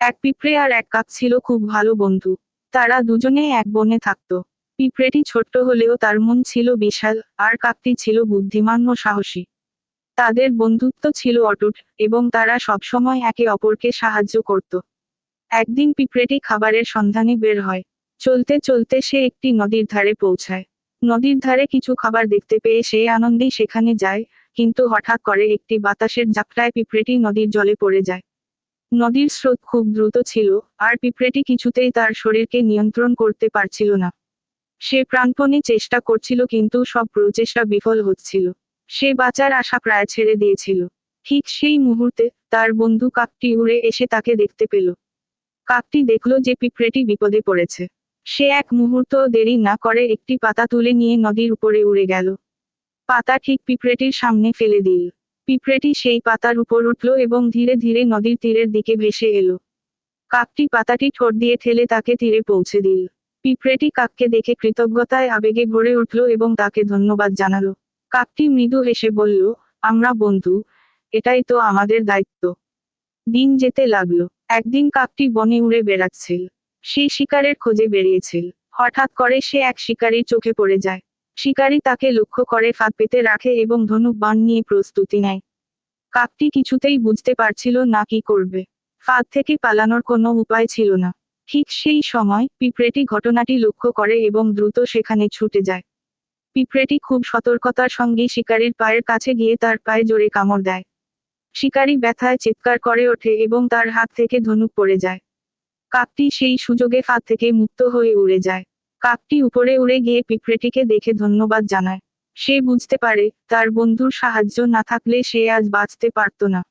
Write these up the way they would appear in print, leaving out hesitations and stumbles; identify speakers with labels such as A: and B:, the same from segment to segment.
A: এক পিঁপড়ে আর এক কাক ছিল খুব ভালো বন্ধু। তারা দুজনেই এক বনে থাকত। পিঁপড়েটি ছোট্ট হলেও তার মন ছিল বিশাল, আর কাকটি ছিল বুদ্ধিমান ও সাহসী। তাদের বন্ধুত্ব ছিল অটুট, এবং তারা সবসময় একে অপরকে সাহায্য করত। একদিন পিঁপড়েটি খাবারের সন্ধানে বের হয়। চলতে চলতে সে একটি নদীর ধারে পৌঁছায়। নদীর ধারে কিছু খাবার দেখতে পেয়ে সে আনন্দেই সেখানে যায়, কিন্তু হঠাৎ করে একটি বাতাসের ঝাপটায় পিঁপড়েটি নদীর জলে পড়ে যায়। নদীর স্রোত খুব দ্রুত ছিল, আর পিঁপড়েটি কিছুতেই তার শরীরকে নিয়ন্ত্রণ করতে পারছিল না। সে প্রাণপণে চেষ্টা করছিল, কিন্তু সব প্রচেষ্টা বিফল হচ্ছিল। সে বাঁচার আশা প্রায় ছেড়ে দিয়েছিল। ঠিক সেই মুহূর্তে তার বন্ধু কাকটি উড়ে এসে তাকে দেখতে পেল। কাকটি দেখল যে পিঁপড়েটি বিপদে পড়েছে। সে এক মুহূর্তও দেরি না করে একটি পাতা তুলে নিয়ে নদীর উপরে উড়ে গেল। পাতা ঠিক পিঁপড়েটির সামনে ফেলে দিল। পিঁপড়েটি সেই পাতার উপর উঠল এবং ধীরে ধীরে নদীর তীরের দিকে ভেসে এলো। কাকটি পাতাটি ঠোঁট দিয়ে ঠেলে তাকে তীরে পৌঁছে দিল। পিঁপড়েটি কাককে দেখে কৃতজ্ঞতায় আবেগে ভরে উঠল এবং তাকে ধন্যবাদ জানালো। কাকটি মৃদু হেসে বলল, আমরা বন্ধু, এটাই তো আমাদের দায়িত্ব। দিন যেতে লাগলো। একদিন কাকটি বনে উড়ে বেড়াচ্ছিল। সে শিকারের খোঁজে বেরিয়েছিল। হঠাৎ করে সে এক শিকারীর চোখে পড়ে যায়। শিকারী তাকে লক্ষ্য করে ফাঁদ পেতে রাখে এবং ধনুক বাণ নিয়ে প্রস্তুতি নেয়। কাকটি কিছুতেই বুঝতে পারছিল না কি করবে। ফাঁদ থেকে পালানোর কোনো উপায় ছিল না। ঠিক সেই সময় পিঁপড়েটি ঘটনাটি লক্ষ্য করে এবং দ্রুত সেখানে ছুটে যায়। পিঁপড়েটি খুব সতর্কতার সঙ্গে শিকারীর পায়ের কাছে গিয়ে তার পায়ে জোরে কামড় দেয়। শিকারী ব্যথায় চিৎকার করে ওঠে এবং তার হাত থেকে ধনুক পড়ে যায়। কাকটি সেই সুযোগে ফাঁদ থেকে মুক্ত হয়ে উড়ে যায়। কাকটি উপরে উড়ে গিয়ে পিঁপড়েটিকে দেখে ধন্যবাদ জানায়। সে বুঝতে পারে, তার বন্ধুর সাহায্য না থাকলে সে আজ বাঁচতে পারত না।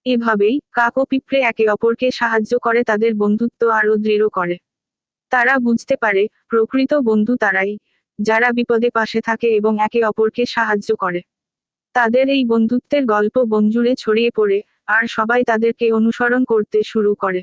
A: এভাবেই কাক ও পিঁপড়ে একে অপরকে সাহায্য করে, তাদের বন্ধুত্ব আরও দৃঢ় করে। তারা বুঝতে পারে, প্রকৃত বন্ধু তারাই, যারা বিপদে পাশে থাকে এবং একে অপরকে সাহায্য করে। তাদের এই বন্ধুত্বের গল্প বনজুড়ে ছড়িয়ে পড়ে, আর সবাই তাদেরকে অনুসরণ করতে শুরু করে।